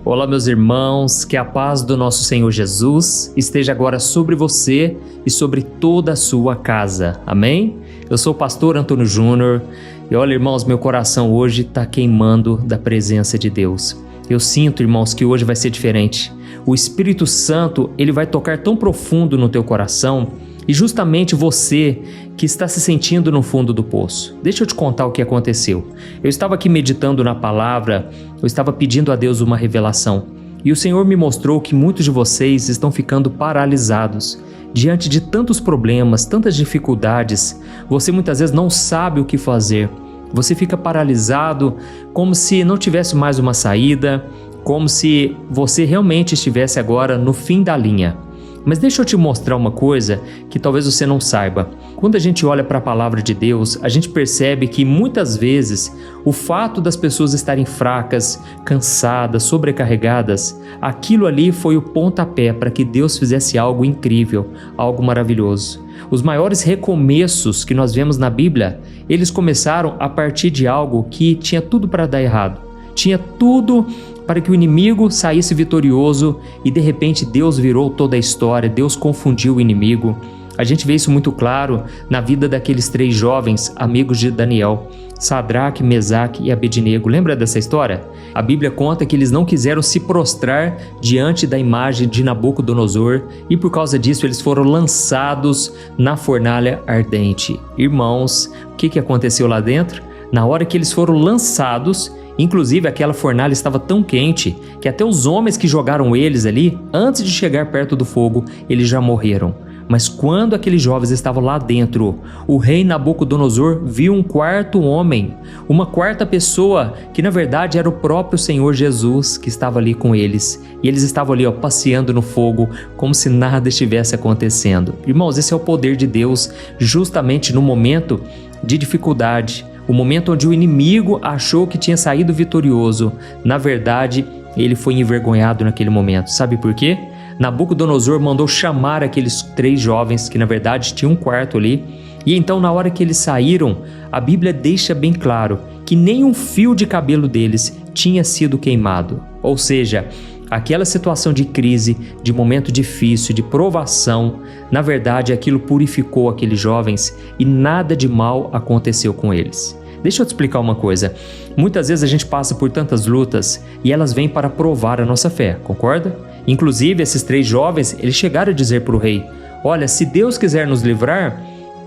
Olá, meus irmãos, que a paz do nosso Senhor Jesus esteja agora sobre você e sobre toda a sua casa. Amém? Eu sou o pastor Antônio Júnior e olha, irmãos, meu coração hoje está queimando da presença de Deus. Eu sinto, irmãos, que hoje vai ser diferente. O Espírito Santo, ele vai tocar tão profundo no teu coração e justamente você que está se sentindo no fundo do poço. Deixa eu te contar o que aconteceu. Eu estava aqui meditando na palavra, eu estava pedindo a Deus uma revelação. E o Senhor me mostrou que muitos de vocês estão ficando paralisados. Diante de tantos problemas, tantas dificuldades, você muitas vezes não sabe o que fazer. Você fica paralisado, como se não tivesse mais uma saída, como se você realmente estivesse agora no fim da linha. Mas deixa eu te mostrar uma coisa que talvez você não saiba. Quando a gente olha para a palavra de Deus, a gente percebe que muitas vezes o fato das pessoas estarem fracas, cansadas, sobrecarregadas, aquilo ali foi o pontapé para que Deus fizesse algo incrível, algo maravilhoso. Os maiores recomeços que nós vemos na Bíblia, eles começaram a partir de algo que tinha tudo para dar errado. Tinha tudo para que o inimigo saísse vitorioso e de repente Deus virou toda a história, Deus confundiu o inimigo. A gente vê isso muito claro na vida daqueles 3 jovens amigos de Daniel, Sadraque, Mesaque e Abednego. Lembra dessa história? A Bíblia conta que eles não quiseram se prostrar diante da imagem de Nabucodonosor e por causa disso eles foram lançados na fornalha ardente. Irmãos, o que aconteceu lá dentro? Na hora que eles foram lançados, inclusive aquela fornalha estava tão quente que até os homens que jogaram eles ali, antes de chegar perto do fogo, eles já morreram. Mas quando aqueles jovens estavam lá dentro, o rei Nabucodonosor viu um quarto homem, uma quarta pessoa, que na verdade era o próprio Senhor Jesus que estava ali com eles. E eles estavam ali passeando no fogo, como se nada estivesse acontecendo. Irmãos, esse é o poder de Deus, justamente no momento de dificuldade. O momento onde o inimigo achou que tinha saído vitorioso, na verdade, ele foi envergonhado naquele momento. Sabe por quê? Nabucodonosor mandou chamar aqueles 3 jovens, que na verdade tinham um quarto ali, e então na hora que eles saíram, a Bíblia deixa bem claro que nem um fio de cabelo deles tinha sido queimado. Ou seja, aquela situação de crise, de momento difícil, de provação, na verdade aquilo purificou aqueles jovens e nada de mal aconteceu com eles. Deixa eu te explicar uma coisa. Muitas vezes a gente passa por tantas lutas e elas vêm para provar a nossa fé, concorda? Inclusive esses 3 jovens, eles chegaram a dizer para o rei: olha, se Deus quiser nos livrar,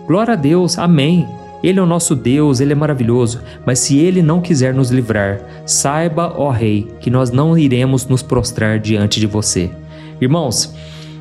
glória a Deus, amém. Ele é o nosso Deus, Ele é maravilhoso, mas se Ele não quiser nos livrar, saiba, ó Rei, que nós não iremos nos prostrar diante de você. Irmãos,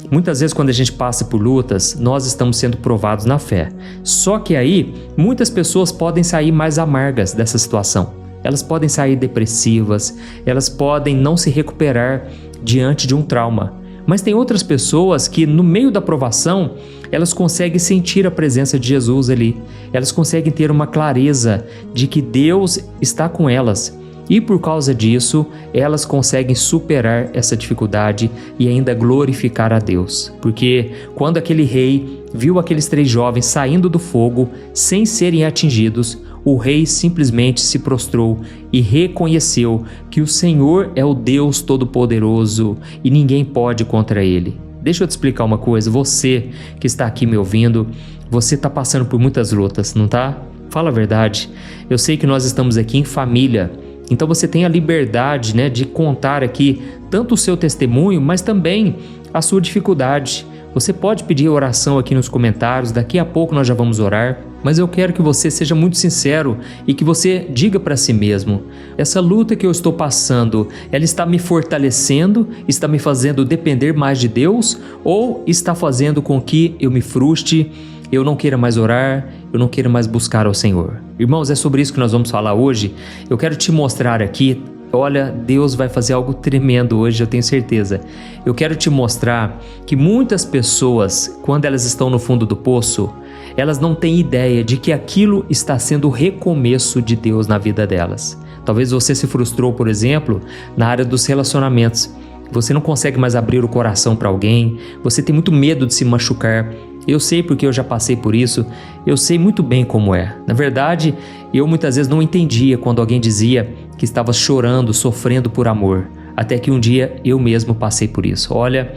muitas vezes quando a gente passa por lutas, nós estamos sendo provados na fé. Só que aí, muitas pessoas podem sair mais amargas dessa situação. Elas podem sair depressivas, elas podem não se recuperar diante de um trauma. Mas tem outras pessoas que no meio da provação, elas conseguem sentir a presença de Jesus ali. Elas conseguem ter uma clareza de que Deus está com elas. E por causa disso, elas conseguem superar essa dificuldade e ainda glorificar a Deus. Porque quando aquele rei viu aqueles 3 jovens saindo do fogo sem serem atingidos, o rei simplesmente se prostrou e reconheceu que o Senhor é o Deus Todo-Poderoso e ninguém pode contra Ele. Deixa eu te explicar uma coisa, você que está aqui me ouvindo, você está passando por muitas lutas, não tá? Fala a verdade, eu sei que nós estamos aqui em família, então você tem a liberdade, de contar aqui tanto o seu testemunho, mas também a sua dificuldade. Você pode pedir oração aqui nos comentários, daqui a pouco nós já vamos orar, mas eu quero que você seja muito sincero e que você diga para si mesmo: essa luta que eu estou passando, ela está me fortalecendo, está me fazendo depender mais de Deus ou está fazendo com que eu me frustre, eu não queira mais orar, eu não queira mais buscar ao Senhor? Irmãos, é sobre isso que nós vamos falar hoje. Eu quero te mostrar aqui. Olha, Deus vai fazer algo tremendo hoje, eu tenho certeza. Eu quero te mostrar que muitas pessoas, quando elas estão no fundo do poço, elas não têm ideia de que aquilo está sendo o recomeço de Deus na vida delas. Talvez você se frustrou, por exemplo, na área dos relacionamentos. Você não consegue mais abrir o coração para alguém, você tem muito medo de se machucar. Eu sei porque eu já passei por isso, eu sei muito bem como é. Na verdade, eu muitas vezes não entendia quando alguém dizia que estava chorando, sofrendo por amor. até que um dia eu mesmo passei por isso. Olha,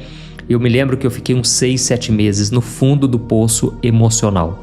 eu me lembro que eu fiquei uns 6, 7 meses no fundo do poço emocional.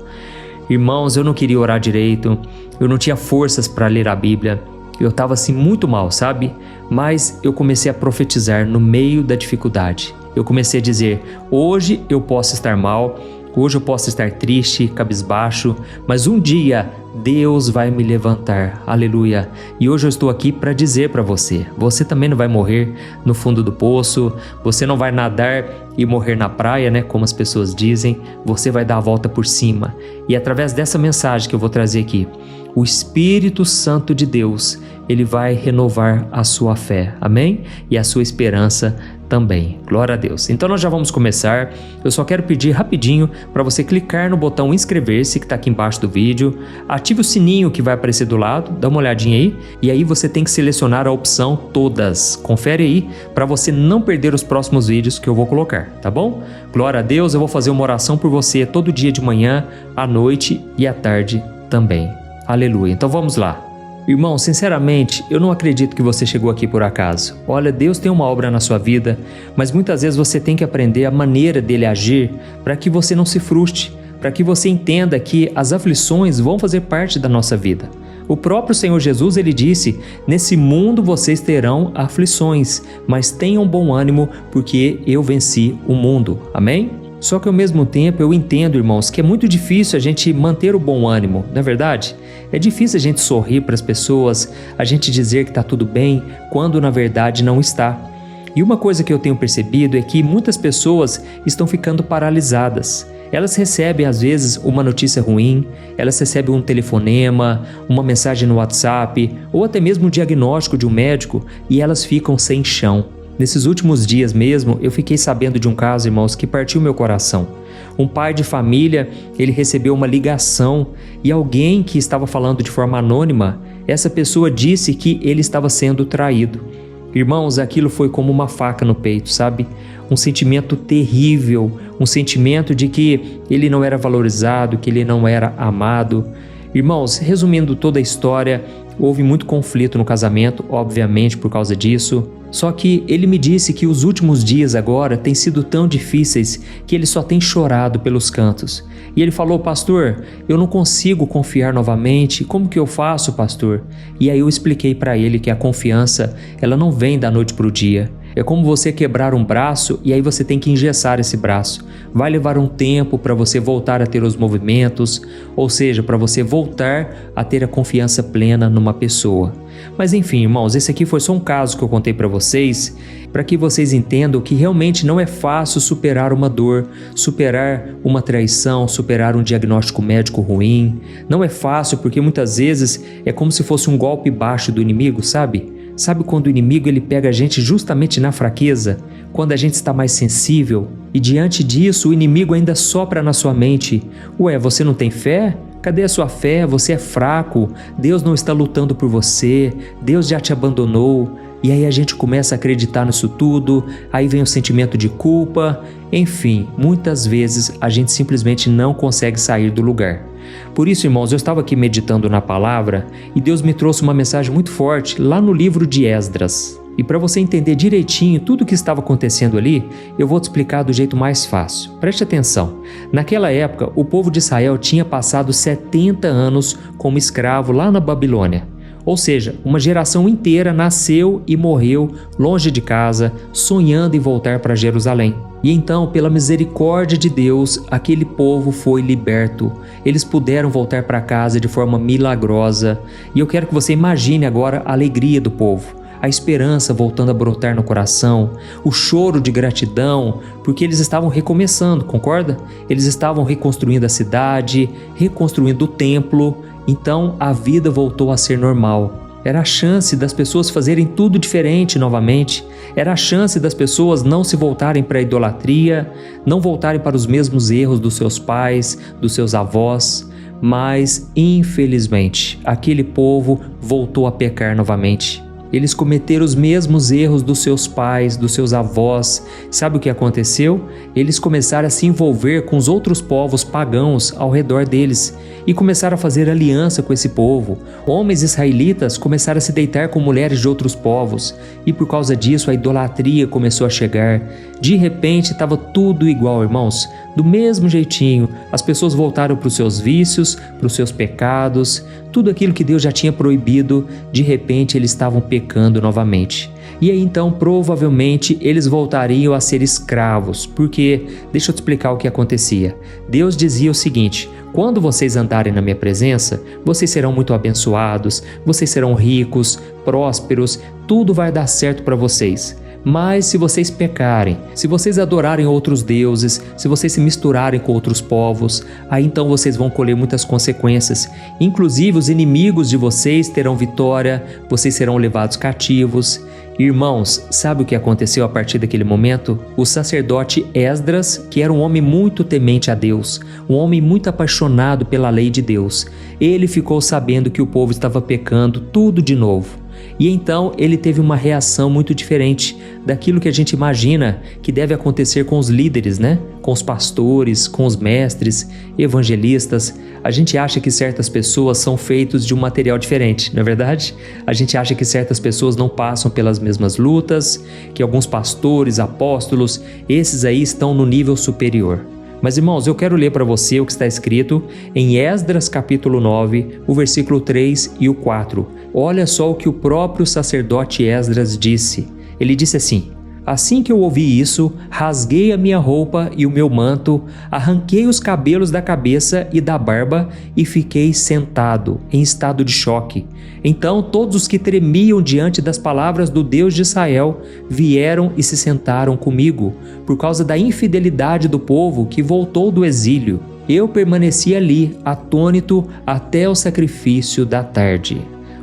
Irmãos, eu não queria orar direito, eu não tinha forças para ler a Bíblia, eu estava assim muito mal, sabe? Mas eu comecei a profetizar no meio da dificuldade. Eu comecei a dizer, hoje eu posso estar mal, hoje eu posso estar triste, cabisbaixo, mas um dia Deus vai me levantar, aleluia. E hoje eu estou aqui para dizer para você, você também não vai morrer no fundo do poço, você não vai nadar e morrer na praia, né, como as pessoas dizem, você vai dar a volta por cima. E através dessa mensagem que eu vou trazer aqui, o Espírito Santo de Deus, ele vai renovar a sua fé, amém? E a sua esperança também, glória a Deus. Então nós já vamos começar, eu só quero pedir rapidinho para você clicar no botão inscrever-se que está aqui embaixo do vídeo, ative o sininho que vai aparecer do lado, dá uma olhadinha aí, e aí você tem que selecionar a opção todas, confere aí para você não perder os próximos vídeos que eu vou colocar, tá bom? Glória a Deus, eu vou fazer uma oração por você todo dia de manhã, à noite e à tarde também, aleluia. Então vamos lá. Irmão, sinceramente, eu não acredito que você chegou aqui por acaso. Olha, Deus tem uma obra na sua vida, mas muitas vezes você tem que aprender a maneira dele agir para que você não se frustre, para que você entenda que as aflições vão fazer parte da nossa vida. O próprio Senhor Jesus, ele disse, nesse mundo vocês terão aflições, mas tenham bom ânimo porque eu venci o mundo. Amém? Só que ao mesmo tempo eu entendo, irmãos, que é muito difícil a gente manter o bom ânimo, não é verdade? É difícil a gente sorrir para as pessoas, a gente dizer que está tudo bem, quando na verdade não está. E uma coisa que eu tenho percebido é que muitas pessoas estão ficando paralisadas. Elas recebem às vezes uma notícia ruim, elas recebem um telefonema, uma mensagem no WhatsApp ou até mesmo um diagnóstico de um médico e elas ficam sem chão. Nesses últimos dias mesmo, eu fiquei sabendo de um caso, irmãos, que partiu meu coração. Um pai de família, ele recebeu uma ligação e alguém que estava falando de forma anônima, essa pessoa disse que ele estava sendo traído. Irmãos, aquilo foi como uma faca no peito, sabe? Um sentimento terrível, um sentimento de que ele não era valorizado, que ele não era amado. Irmãos, resumindo toda a história, houve muito conflito no casamento, obviamente por causa disso. Só que ele me disse que os últimos dias agora têm sido tão difíceis que ele só tem chorado pelos cantos. E ele falou, pastor, eu não consigo confiar novamente, como que eu faço, pastor? E aí eu expliquei para ele que a confiança, ela não vem da noite para o dia. É como você quebrar um braço e aí você tem que engessar esse braço. Vai levar um tempo para você voltar a ter os movimentos, ou seja, para você voltar a ter a confiança plena numa pessoa. Mas enfim, irmãos, esse aqui foi só um caso que eu contei para vocês, para que vocês entendam que realmente não é fácil superar uma dor, superar uma traição, superar um diagnóstico médico ruim. Não é fácil porque muitas vezes é como se fosse um golpe baixo do inimigo, sabe? Sabe quando o inimigo ele pega a gente justamente na fraqueza, quando a gente está mais sensível e diante disso o inimigo ainda sopra na sua mente, ué, você não tem fé? Cadê a sua fé? Você é fraco, Deus não está lutando por você, Deus já te abandonou. E aí a gente começa a acreditar nisso tudo, aí vem o sentimento de culpa, enfim, muitas vezes a gente simplesmente não consegue sair do lugar. Por isso, irmãos, eu estava aqui meditando na palavra e Deus me trouxe uma mensagem muito forte lá no livro de Esdras. E para você entender direitinho tudo o que estava acontecendo ali, eu vou te explicar do jeito mais fácil. Preste atenção. Naquela época, o povo de Israel tinha passado 70 anos como escravo lá na Babilônia. Ou seja, uma geração inteira nasceu e morreu longe de casa, sonhando em voltar para Jerusalém. E então, pela misericórdia de Deus, aquele povo foi liberto. Eles puderam voltar para casa de forma milagrosa. E eu quero que você imagine agora a alegria do povo, a esperança voltando a brotar no coração, o choro de gratidão, porque eles estavam recomeçando, concorda? Eles estavam reconstruindo a cidade, reconstruindo o templo, então a vida voltou a ser normal. Era a chance das pessoas fazerem tudo diferente novamente, era a chance das pessoas não se voltarem para a idolatria, não voltarem para os mesmos erros dos seus pais, dos seus avós, mas infelizmente aquele povo voltou a pecar novamente. Eles cometeram os mesmos erros dos seus pais, dos seus avós. Sabe o que aconteceu? Eles começaram a se envolver com os outros povos pagãos ao redor deles e começaram a fazer aliança com esse povo. Homens israelitas começaram a se deitar com mulheres de outros povos e por causa disso a idolatria começou a chegar. De repente estava tudo igual, irmãos. Do mesmo jeitinho, as pessoas voltaram para os seus vícios, para os seus pecados, tudo aquilo que Deus já tinha proibido, de repente eles estavam pecando novamente. E aí então provavelmente eles voltariam a ser escravos, porque, deixa eu te explicar o que acontecia. Deus dizia o seguinte: quando vocês andarem na minha presença, vocês serão muito abençoados, vocês serão ricos, prósperos, tudo vai dar certo para vocês. Mas se vocês pecarem, se vocês adorarem outros deuses, se vocês se misturarem com outros povos, aí então vocês vão colher muitas consequências. Inclusive os inimigos de vocês terão vitória, vocês serão levados cativos. Irmãos, sabe o que aconteceu a partir daquele momento? O sacerdote Esdras, que era um homem muito temente a Deus, um homem muito apaixonado pela lei de Deus, ele ficou sabendo que o povo estava pecando tudo de novo. E então ele teve uma reação muito diferente daquilo que a gente imagina que deve acontecer com os líderes, né? Com os pastores, com os mestres, evangelistas. A gente acha que certas pessoas são feitos de um material diferente, não é verdade? A gente acha que certas pessoas não passam pelas mesmas lutas, que alguns pastores, apóstolos, esses aí estão no nível superior. Mas irmãos, eu quero ler para você o que está escrito em Esdras capítulo 9, o versículo 3 e o 4. Olha só o que o próprio sacerdote Esdras disse. Ele disse assim: assim que eu ouvi isso, rasguei a minha roupa e o meu manto, arranquei os cabelos da cabeça e da barba e fiquei sentado, em estado de choque. Então todos os que tremiam diante das palavras do Deus de Israel vieram e se sentaram comigo, por causa da infidelidade do povo que voltou do exílio. Eu permaneci ali, atônito, até o sacrifício da tarde.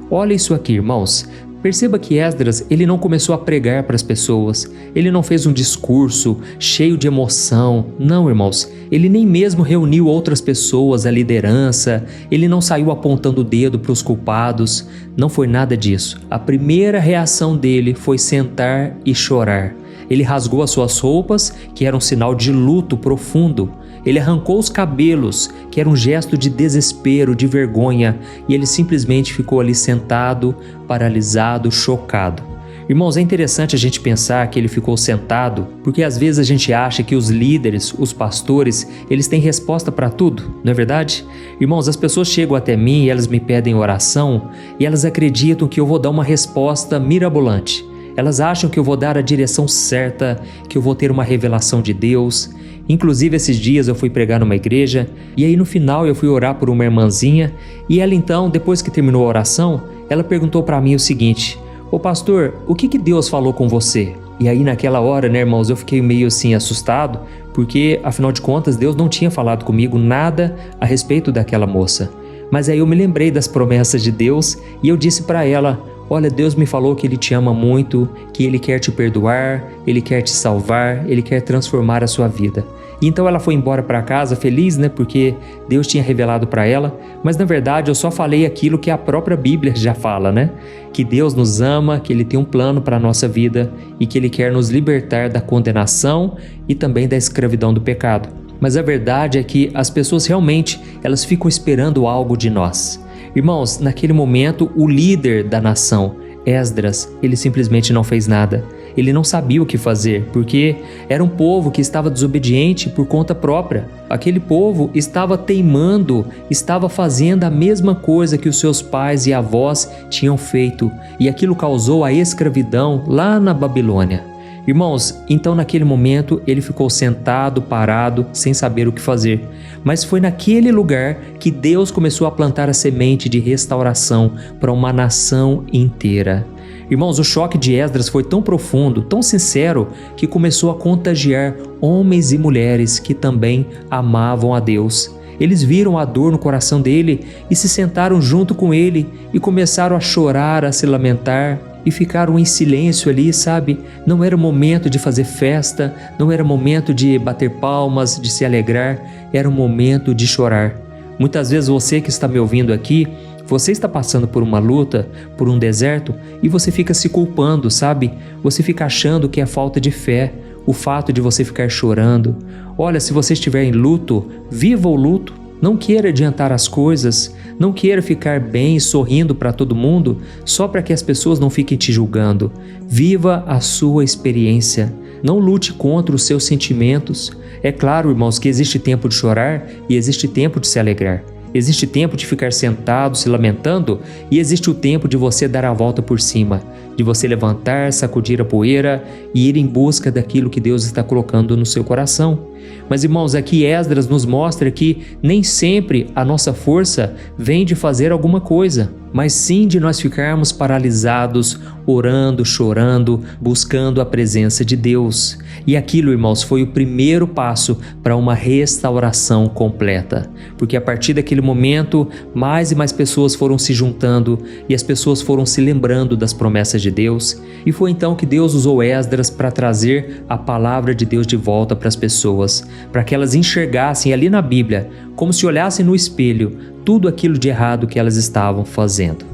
Olha isso aqui, irmãos. Perceba que Esdras, ele não começou a pregar para as pessoas, ele não fez um discurso cheio de emoção, não, irmãos, ele nem mesmo reuniu outras pessoas, a liderança, ele não saiu apontando o dedo para os culpados, não foi nada disso. A primeira reação dele foi sentar e chorar. Ele rasgou as suas roupas, que era um sinal de luto profundo. Ele arrancou os cabelos, que era um gesto de desespero, de vergonha, e ele simplesmente ficou ali sentado, paralisado, chocado. Irmãos, é interessante a gente pensar que ele ficou sentado, porque às vezes a gente acha que os líderes, os pastores, eles têm resposta para tudo, não é verdade? Irmãos, as pessoas chegam até mim e elas me pedem oração, e elas acreditam que eu vou dar uma resposta mirabolante. Elas acham que eu vou dar a direção certa, que eu vou ter uma revelação de Deus. Inclusive esses dias eu fui pregar numa igreja e aí no final eu fui orar por uma irmãzinha e ela então, depois que terminou a oração, ela perguntou para mim o seguinte: ô pastor, o que Deus falou com você? E aí naquela hora, né, irmãos, eu fiquei meio assim assustado, porque afinal de contas Deus não tinha falado comigo nada a respeito daquela moça. Mas aí eu me lembrei das promessas de Deus e eu disse para ela: olha, Deus me falou que Ele te ama muito, que Ele quer te perdoar, Ele quer te salvar, Ele quer transformar a sua vida. E então ela foi embora para casa feliz, né? Porque Deus tinha revelado para ela, mas na verdade eu só falei aquilo que a própria Bíblia já fala, né? Que Deus nos ama, que Ele tem um plano para a nossa vida e que Ele quer nos libertar da condenação e também da escravidão do pecado. Mas a verdade é que as pessoas realmente, elas ficam esperando algo de nós. Irmãos, naquele momento, o líder da nação, Esdras, ele simplesmente não fez nada. Ele não sabia o que fazer, porque era um povo que estava desobediente por conta própria. Aquele povo estava teimando, estava fazendo a mesma coisa que os seus pais e avós tinham feito, e aquilo causou a escravidão lá na Babilônia. Irmãos, então naquele momento ele ficou sentado, parado, sem saber o que fazer. Mas foi naquele lugar que Deus começou a plantar a semente de restauração para uma nação inteira. Irmãos, o choque de Esdras foi tão profundo, tão sincero, que começou a contagiar homens e mulheres que também amavam a Deus. Eles viram a dor no coração dele e se sentaram junto com ele e começaram a chorar, a se lamentar. E ficaram em silêncio ali, sabe? Não era momento de fazer festa, não era momento de bater palmas, de se alegrar, era um momento de chorar. Muitas vezes você que está me ouvindo aqui, Você está passando por uma luta, por um deserto, e você fica se culpando, sabe? Você fica achando que é falta de fé, o fato de você ficar chorando. Olha, se você estiver em luto, viva o luto. Não queira adiantar as coisas, não queira ficar bem sorrindo para todo mundo só para que as pessoas não fiquem te julgando. Viva a sua experiência. Não lute contra os seus sentimentos. É claro, irmãos, que existe tempo de chorar e existe tempo de se alegrar. Existe tempo de ficar sentado, se lamentando, e existe o tempo de você dar a volta por cima, de você levantar, sacudir a poeira e ir em busca daquilo que Deus está colocando no seu coração. Mas, irmãos, aqui Esdras nos mostra que nem sempre a nossa força vem de fazer alguma coisa, mas sim de nós ficarmos paralisados, orando, chorando, buscando a presença de Deus. E aquilo, irmãos, foi o primeiro passo para uma restauração completa, porque a partir daquele momento, mais e mais pessoas foram se juntando e as pessoas foram se lembrando das promessas de Deus, e foi então que Deus usou Esdras para trazer a palavra de Deus de volta para as pessoas, para que elas enxergassem ali na Bíblia, como se olhassem no espelho, tudo aquilo de errado que elas estavam fazendo.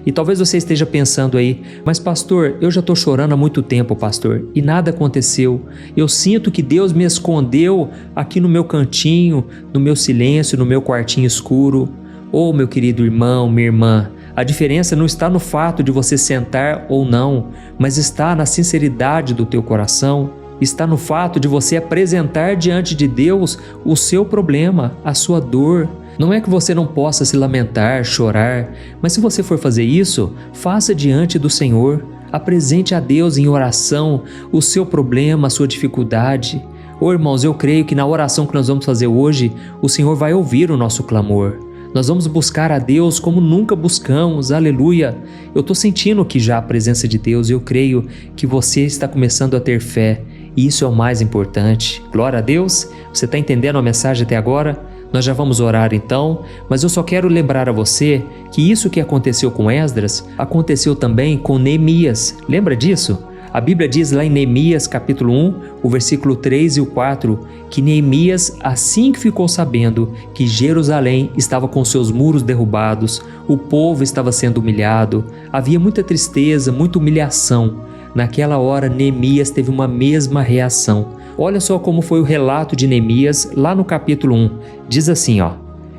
E talvez você esteja pensando aí, mas pastor, eu já estou chorando há muito tempo, pastor, e nada aconteceu. Eu sinto que Deus me escondeu aqui no meu cantinho, no meu silêncio, no meu quartinho escuro. Oh, meu querido irmão, minha irmã, a diferença não está no fato de você sentar ou não, mas está na sinceridade do teu coração. Está no fato de você apresentar diante de Deus o seu problema, a sua dor. Não é que você não possa se lamentar, chorar, mas se você for fazer isso, faça diante do Senhor. Apresente a Deus em oração o seu problema, a sua dificuldade. Oh, irmãos, eu creio que na oração que nós vamos fazer hoje, o Senhor vai ouvir o nosso clamor. Nós vamos buscar a Deus como nunca buscamos, aleluia. Eu estou sentindo aqui já a presença de Deus e eu creio que você está começando a ter fé. E isso é o mais importante. Glória a Deus. Você está entendendo a mensagem até agora? Nós já vamos orar então, mas eu só quero lembrar a você que isso que aconteceu com Esdras, aconteceu também com Neemias. Lembra disso? A Bíblia diz lá em Neemias capítulo 1, o versículo 3 e o 4, que Neemias, assim que ficou sabendo que Jerusalém estava com seus muros derrubados, o povo estava sendo humilhado, havia muita tristeza, muita humilhação. Naquela hora, Neemias teve uma mesma reação. Olha só como foi o relato de Neemias lá no capítulo 1. Diz assim,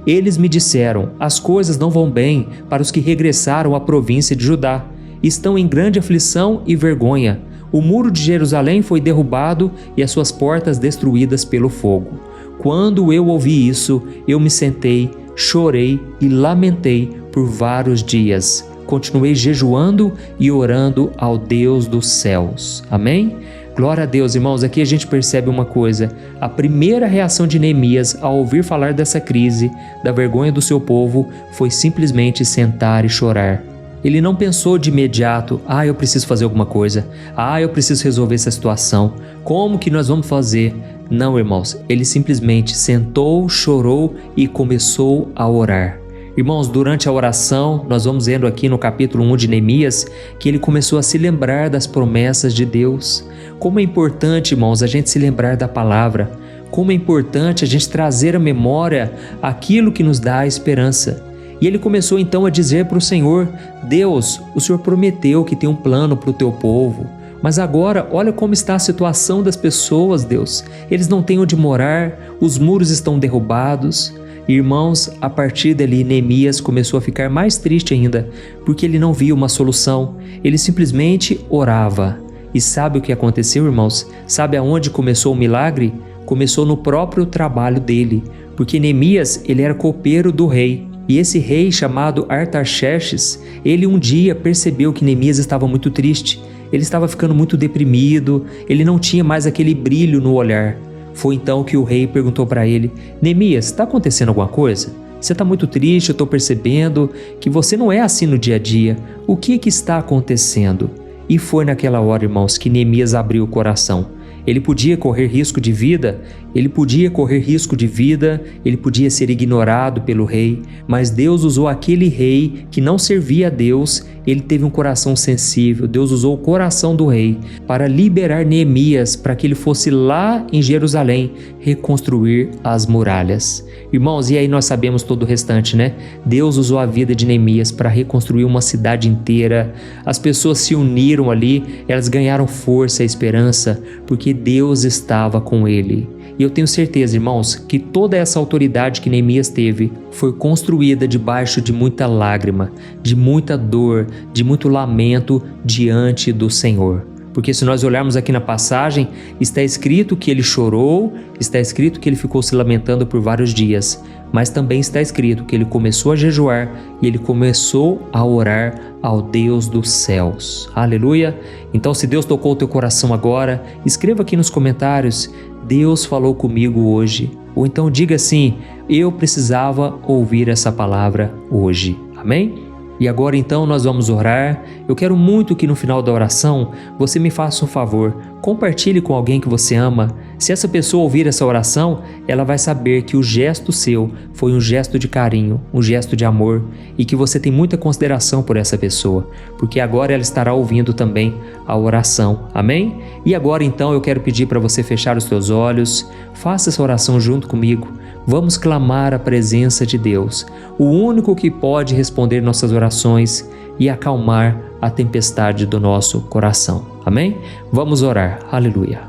eles me disseram, as coisas não vão bem para os que regressaram à província de Judá. Estão em grande aflição e vergonha. O muro de Jerusalém foi derrubado e as suas portas destruídas pelo fogo. Quando eu ouvi isso, eu me sentei, chorei e lamentei por vários dias. Continuei jejuando e orando ao Deus dos céus. Amém? Glória a Deus, irmãos. Aqui a gente percebe uma coisa. A primeira reação de Neemias ao ouvir falar dessa crise, da vergonha do seu povo, foi simplesmente sentar e chorar. Ele não pensou de imediato, eu preciso fazer alguma coisa. Eu preciso resolver essa situação. Como que nós vamos fazer? Não, irmãos. Ele simplesmente sentou, chorou e começou a orar. Irmãos, durante a oração, nós vamos vendo aqui no capítulo 1 de Neemias que ele começou a se lembrar das promessas de Deus. Como é importante, irmãos, a gente se lembrar da palavra. Como é importante a gente trazer à memória aquilo que nos dá a esperança. E ele começou então a dizer para o Senhor, Deus, o Senhor prometeu que tem um plano para o teu povo. Mas agora, olha como está a situação das pessoas, Deus. Eles não têm onde morar, os muros estão derrubados. Irmãos, a partir dali, Neemias começou a ficar mais triste ainda, porque ele não via uma solução, ele simplesmente orava. E sabe o que aconteceu, irmãos? Sabe aonde começou o milagre? Começou no próprio trabalho dele, porque Neemias, ele era copeiro do rei. E esse rei chamado Artaxerxes, ele um dia percebeu que Neemias estava muito triste, ele estava ficando muito deprimido, ele não tinha mais aquele brilho no olhar. Foi então que o rei perguntou para ele, Neemias, está acontecendo alguma coisa? Você está muito triste, eu estou percebendo que você não é assim no dia a dia. O que está acontecendo? E foi naquela hora, irmãos, que Neemias abriu o coração. Ele podia correr risco de vida, ele podia ser ignorado pelo rei, mas Deus usou aquele rei que não servia a Deus ele teve um coração sensível. Deus usou o coração do rei para liberar Neemias para que ele fosse lá em Jerusalém reconstruir as muralhas. Irmãos, e aí nós sabemos todo o restante, né? Deus usou a vida de Neemias para reconstruir uma cidade inteira. As pessoas se uniram ali, elas ganharam força e esperança, porque Deus estava com ele. E eu tenho certeza, irmãos, que toda essa autoridade que Neemias teve foi construída debaixo de muita lágrima, de muita dor, de muito lamento diante do Senhor. Porque se nós olharmos aqui na passagem, está escrito que ele chorou, está escrito que ele ficou se lamentando por vários dias, mas também está escrito que ele começou a jejuar e ele começou a orar ao Deus dos céus. Aleluia! Então, se Deus tocou o teu coração agora, escreva aqui nos comentários: Deus falou comigo hoje. Ou então diga assim: eu precisava ouvir essa palavra hoje. Amém? E agora então nós vamos orar. Eu quero muito que no final da oração você me faça um favor, compartilhe com alguém que você ama. Se essa pessoa ouvir essa oração, ela vai saber que o gesto seu foi um gesto de carinho, um gesto de amor e que você tem muita consideração por essa pessoa, porque agora ela estará ouvindo também a oração. Amém? E agora então eu quero pedir para você fechar os teus olhos, faça essa oração junto comigo. Vamos clamar a presença de Deus, o único que pode responder nossas orações e acalmar a tempestade do nosso coração. Amém? Vamos orar. Aleluia.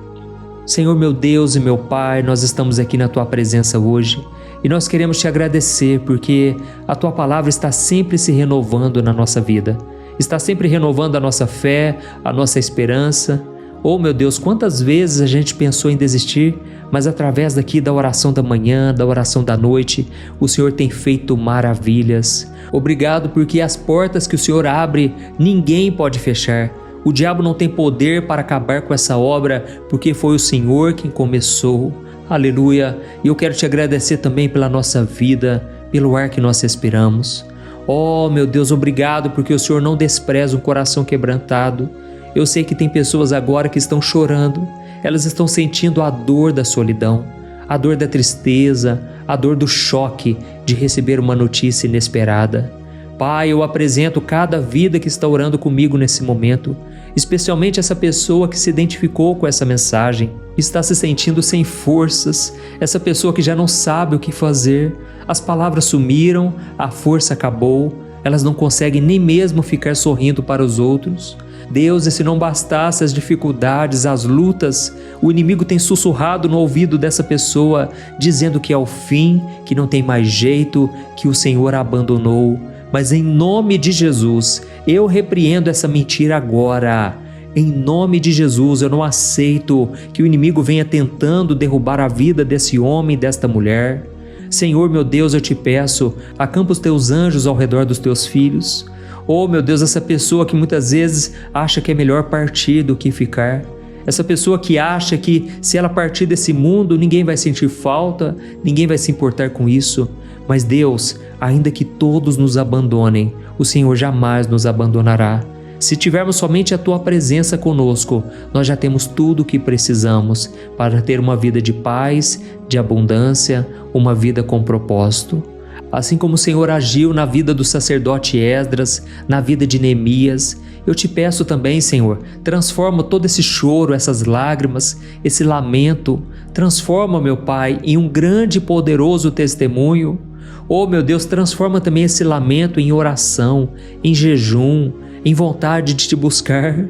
Senhor meu Deus e meu Pai, nós estamos aqui na Tua presença hoje e nós queremos Te agradecer porque a Tua palavra está sempre se renovando na nossa vida, está sempre renovando a nossa fé, a nossa esperança. Oh meu Deus, quantas vezes a gente pensou em desistir, mas através daqui da oração da manhã, da oração da noite, o Senhor tem feito maravilhas. Obrigado porque as portas que o Senhor abre, ninguém pode fechar. O diabo não tem poder para acabar com essa obra, porque foi o Senhor quem começou. Aleluia! E eu quero Te agradecer também pela nossa vida, pelo ar que nós respiramos. Oh meu Deus, obrigado porque o Senhor não despreza um coração quebrantado. Eu sei que tem pessoas agora que estão chorando, elas estão sentindo a dor da solidão, a dor da tristeza, a dor do choque de receber uma notícia inesperada. Pai, eu apresento cada vida que está orando comigo nesse momento, especialmente essa pessoa que se identificou com essa mensagem, está se sentindo sem forças, essa pessoa que já não sabe o que fazer, as palavras sumiram, a força acabou, elas não conseguem nem mesmo ficar sorrindo para os outros. Deus, e se não bastasse as dificuldades, as lutas, o inimigo tem sussurrado no ouvido dessa pessoa, dizendo que é o fim, que não tem mais jeito, que o Senhor a abandonou. Mas em nome de Jesus, eu repreendo essa mentira agora. Em nome de Jesus, eu não aceito que o inimigo venha tentando derrubar a vida desse homem, desta mulher. Senhor, meu Deus, eu te peço, acampa os teus anjos ao redor dos teus filhos. Oh, meu Deus, essa pessoa que muitas vezes acha que é melhor partir do que ficar. Essa pessoa que acha que se ela partir desse mundo, ninguém vai sentir falta, ninguém vai se importar com isso. Mas Deus, ainda que todos nos abandonem, o Senhor jamais nos abandonará. Se tivermos somente a Tua presença conosco, nós já temos tudo o que precisamos para ter uma vida de paz, de abundância, uma vida com propósito. Assim como o Senhor agiu na vida do sacerdote Esdras, na vida de Neemias, eu te peço também, Senhor, transforma todo esse choro, essas lágrimas, esse lamento, transforma, meu Pai, em um grande e poderoso testemunho. Oh, meu Deus, transforma também esse lamento em oração, em jejum, em vontade de Te buscar.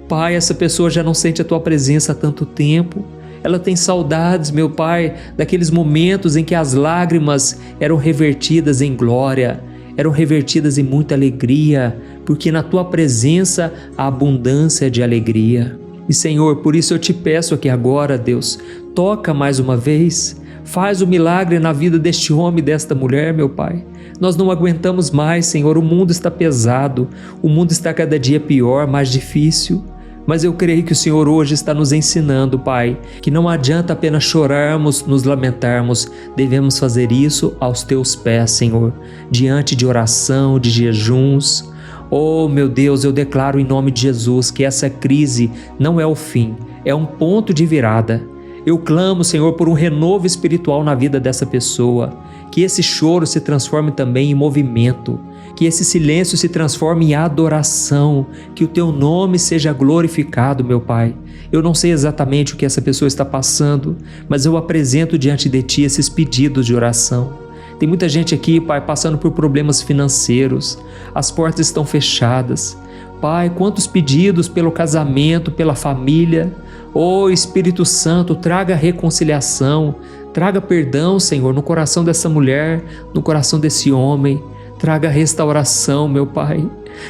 Pai, essa pessoa já não sente a Tua presença há tanto tempo. Ela tem saudades, meu Pai, daqueles momentos em que as lágrimas eram revertidas em glória, eram revertidas em muita alegria, porque na Tua presença há abundância de alegria. E Senhor, por isso eu Te peço aqui agora, Deus, toca mais uma vez, faz o milagre na vida deste homem e desta mulher, meu Pai. Nós não aguentamos mais, Senhor, o mundo está pesado, o mundo está cada dia pior, mais difícil. Mas eu creio que o Senhor hoje está nos ensinando, Pai, que não adianta apenas chorarmos, nos lamentarmos, devemos fazer isso aos Teus pés, Senhor, diante de oração, de jejuns. Oh, meu Deus, eu declaro em nome de Jesus que essa crise não é o fim, é um ponto de virada. Eu clamo, Senhor, por um renovo espiritual na vida dessa pessoa, que esse choro se transforme também em movimento, que esse silêncio se transforme em adoração, que o Teu nome seja glorificado, meu Pai. Eu não sei exatamente o que essa pessoa está passando, mas eu apresento diante de Ti esses pedidos de oração. Tem muita gente aqui, Pai, passando por problemas financeiros, as portas estão fechadas. Pai, quantos pedidos pelo casamento, pela família. Ó Espírito Santo, traga reconciliação, traga perdão, Senhor, no coração dessa mulher, no coração desse homem. Traga restauração, meu Pai.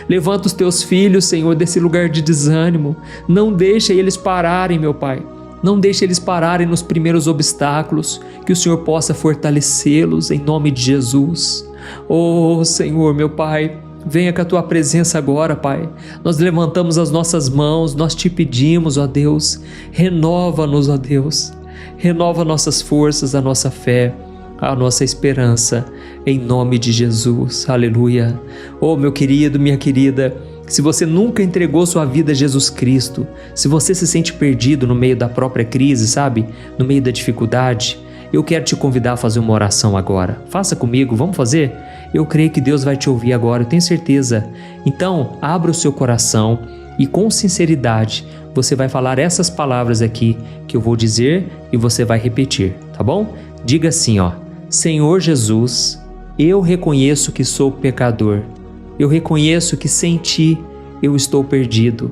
Levanta os Teus filhos, Senhor, desse lugar de desânimo. Não deixe eles pararem, meu Pai. Não deixe eles pararem nos primeiros obstáculos. Que o Senhor possa fortalecê-los em nome de Jesus. Oh, Senhor, meu Pai, venha com a Tua presença agora, Pai. Nós levantamos as nossas mãos, nós Te pedimos, ó Deus, renova-nos, ó Deus. Renova nossas forças, a nossa fé, a nossa esperança, em nome de Jesus, aleluia. Oh, meu querido, minha querida, se você nunca entregou sua vida a Jesus Cristo, se você se sente perdido no meio da própria crise, sabe? No meio da dificuldade, eu quero te convidar a fazer uma oração agora. Faça comigo, vamos fazer? Eu creio que Deus vai te ouvir agora, eu tenho certeza. Então, abra o seu coração e com sinceridade, você vai falar essas palavras aqui que eu vou dizer e você vai repetir, tá bom? Diga assim, ó: Senhor Jesus, eu reconheço que sou pecador. Eu reconheço que sem Ti eu estou perdido.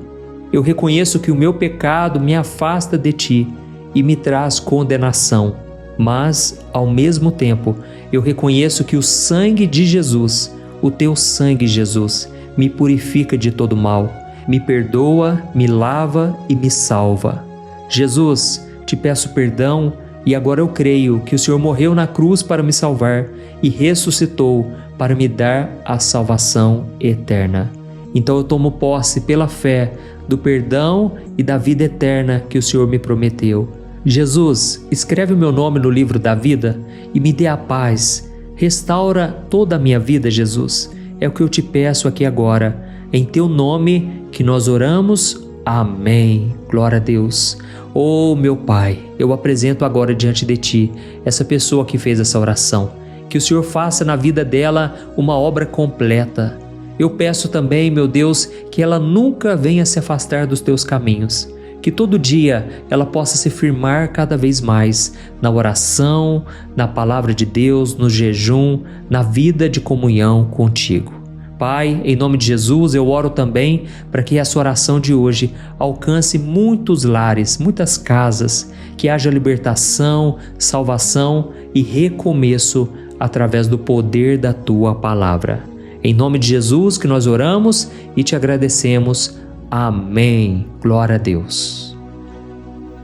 Eu reconheço que o meu pecado me afasta de Ti e me traz condenação. Mas, ao mesmo tempo, eu reconheço que o sangue de Jesus, o Teu sangue, Jesus, me purifica de todo mal, me perdoa, me lava e me salva. Jesus, Te peço perdão e agora eu creio que o Senhor morreu na cruz para me salvar e ressuscitou para me dar a salvação eterna. Então eu tomo posse pela fé do perdão e da vida eterna que o Senhor me prometeu. Jesus, escreve o meu nome no livro da vida e me dê a paz. Restaura toda a minha vida, Jesus. É o que eu te peço aqui agora. Em Teu nome que nós oramos. Amém. Glória a Deus. Oh, meu Pai, eu apresento agora diante de Ti essa pessoa que fez essa oração. Que o Senhor faça na vida dela uma obra completa. Eu peço também, meu Deus, que ela nunca venha se afastar dos Teus caminhos. Que todo dia ela possa se firmar cada vez mais na oração, na palavra de Deus, no jejum, na vida de comunhão contigo. Pai, em nome de Jesus, eu oro também para que essa oração de hoje alcance muitos lares, muitas casas, que haja libertação, salvação e recomeço através do poder da Tua palavra. Em nome de Jesus que nós oramos e te agradecemos. Amém. Glória a Deus.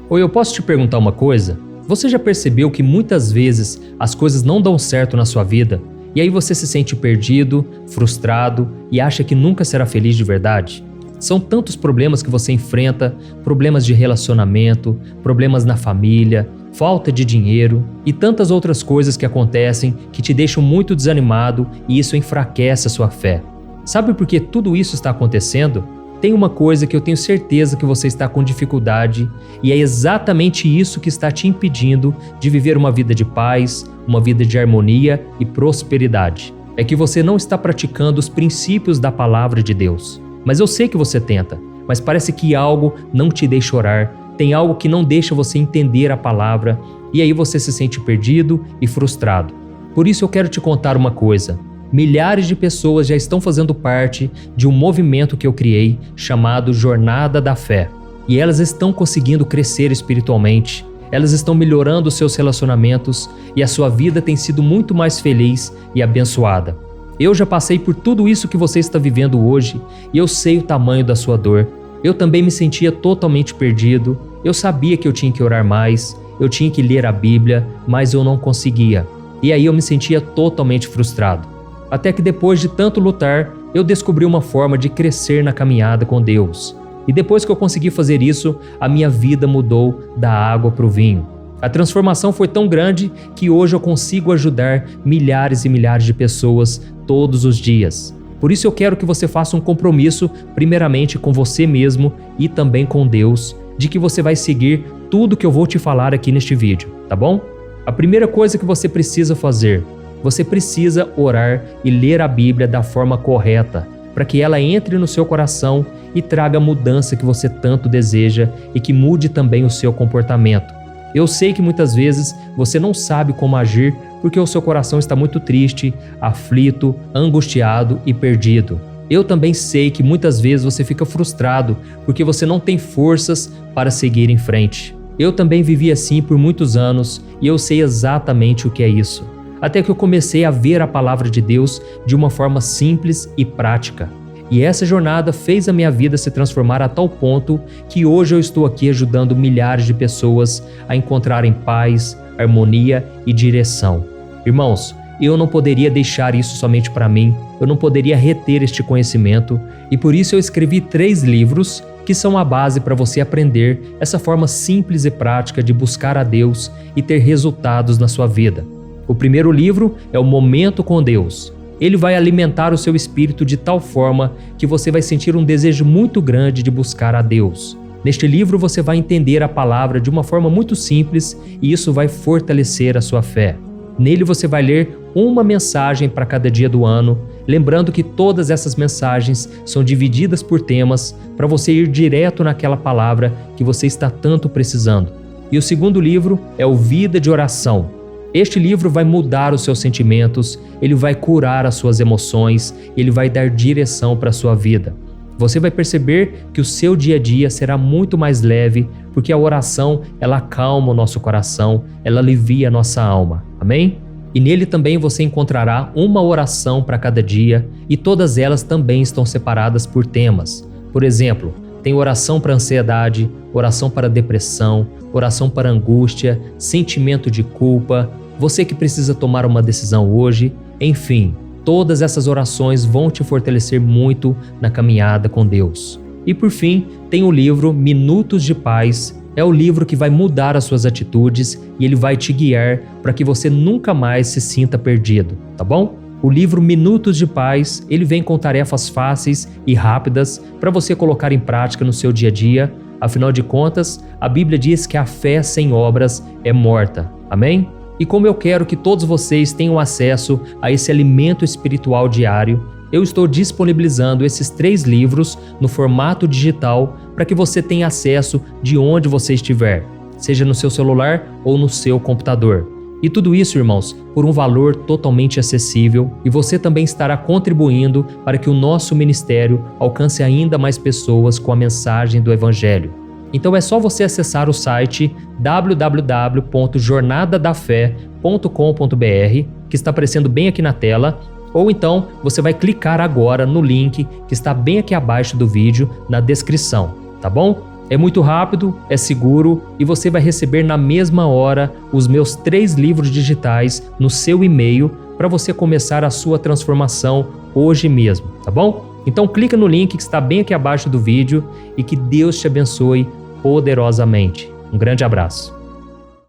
Oi, eu posso te perguntar uma coisa? Você já percebeu que muitas vezes as coisas não dão certo na sua vida? E aí você se sente perdido, frustrado e acha que nunca será feliz de verdade? São tantos problemas que você enfrenta, problemas de relacionamento, problemas na família, falta de dinheiro e tantas outras coisas que acontecem que te deixam muito desanimado e isso enfraquece a sua fé. Sabe por que tudo isso está acontecendo? Tem uma coisa que eu tenho certeza que você está com dificuldade e é exatamente isso que está te impedindo de viver uma vida de paz, uma vida de harmonia e prosperidade. É que você não está praticando os princípios da palavra de Deus. Mas eu sei que você tenta, mas parece que algo não te deixa orar, tem algo que não deixa você entender a palavra e aí você se sente perdido e frustrado. Por isso eu quero te contar uma coisa. Milhares de pessoas já estão fazendo parte de um movimento que eu criei chamado Jornada da Fé. E elas estão conseguindo crescer espiritualmente, elas estão melhorando seus relacionamentos e a sua vida tem sido muito mais feliz e abençoada. Eu já passei por tudo isso que você está vivendo hoje e eu sei o tamanho da sua dor. Eu também me sentia totalmente perdido, eu sabia que eu tinha que orar mais, eu tinha que ler a Bíblia, mas eu não conseguia. E aí eu me sentia totalmente frustrado. Até que depois de tanto lutar, eu descobri uma forma de crescer na caminhada com Deus. E depois que eu consegui fazer isso, a minha vida mudou da água para o vinho. A transformação foi tão grande que hoje eu consigo ajudar milhares e milhares de pessoas todos os dias. Por isso eu quero que você faça um compromisso, primeiramente com você mesmo e também com Deus, de que você vai seguir tudo que eu vou te falar aqui neste vídeo, tá bom? A primeira coisa que você precisa fazer Você precisa orar e ler a Bíblia da forma correta, para que ela entre no seu coração e traga a mudança que você tanto deseja e que mude também o seu comportamento. Eu sei que muitas vezes você não sabe como agir porque o seu coração está muito triste, aflito, angustiado e perdido. Eu também sei que muitas vezes você fica frustrado porque você não tem forças para seguir em frente. Eu também vivi assim por muitos anos e eu sei exatamente o que é isso. Até que eu comecei a ver a palavra de Deus de uma forma simples e prática. E essa jornada fez a minha vida se transformar a tal ponto que hoje eu estou aqui ajudando milhares de pessoas a encontrarem paz, harmonia e direção. Irmãos, eu não poderia deixar isso somente para mim, eu não poderia reter este conhecimento e por isso eu escrevi 3 livros que são a base para você aprender essa forma simples e prática de buscar a Deus e ter resultados na sua vida. O primeiro livro é o Momento com Deus. Ele vai alimentar o seu espírito de tal forma que você vai sentir um desejo muito grande de buscar a Deus. Neste livro você vai entender a palavra de uma forma muito simples e isso vai fortalecer a sua fé. Nele você vai ler uma mensagem para cada dia do ano, lembrando que todas essas mensagens são divididas por temas para você ir direto naquela palavra que você está tanto precisando. E o segundo livro é o Vida de Oração. Este livro vai mudar os seus sentimentos, ele vai curar as suas emoções, ele vai dar direção para a sua vida. Você vai perceber que o seu dia a dia será muito mais leve, porque a oração, ela acalma o nosso coração, ela alivia a nossa alma. Amém? E nele também você encontrará uma oração para cada dia e todas elas também estão separadas por temas. Por exemplo, tem oração para ansiedade, oração para depressão, oração para angústia, sentimento de culpa, você que precisa tomar uma decisão hoje, enfim, todas essas orações vão te fortalecer muito na caminhada com Deus. E por fim, tem o livro Minutos de Paz. É o livro que vai mudar as suas atitudes e ele vai te guiar para que você nunca mais se sinta perdido, tá bom? O livro Minutos de Paz, ele vem com tarefas fáceis e rápidas para você colocar em prática no seu dia a dia. Afinal de contas, a Bíblia diz que a fé sem obras é morta. Amém? E como eu quero que todos vocês tenham acesso a esse alimento espiritual diário, eu estou disponibilizando esses 3 livros no formato digital para que você tenha acesso de onde você estiver, seja no seu celular ou no seu computador. E tudo isso, irmãos, por um valor totalmente acessível e você também estará contribuindo para que o nosso ministério alcance ainda mais pessoas com a mensagem do Evangelho. Então é só você acessar o site www.jornadadafé.com.br, que está aparecendo bem aqui na tela, ou então você vai clicar agora no link que está bem aqui abaixo do vídeo, na descrição, tá bom? É muito rápido, é seguro e você vai receber na mesma hora os meus 3 livros digitais no seu e-mail para você começar a sua transformação hoje mesmo, tá bom? Então clica no link que está bem aqui abaixo do vídeo e que Deus te abençoe poderosamente. Um grande abraço.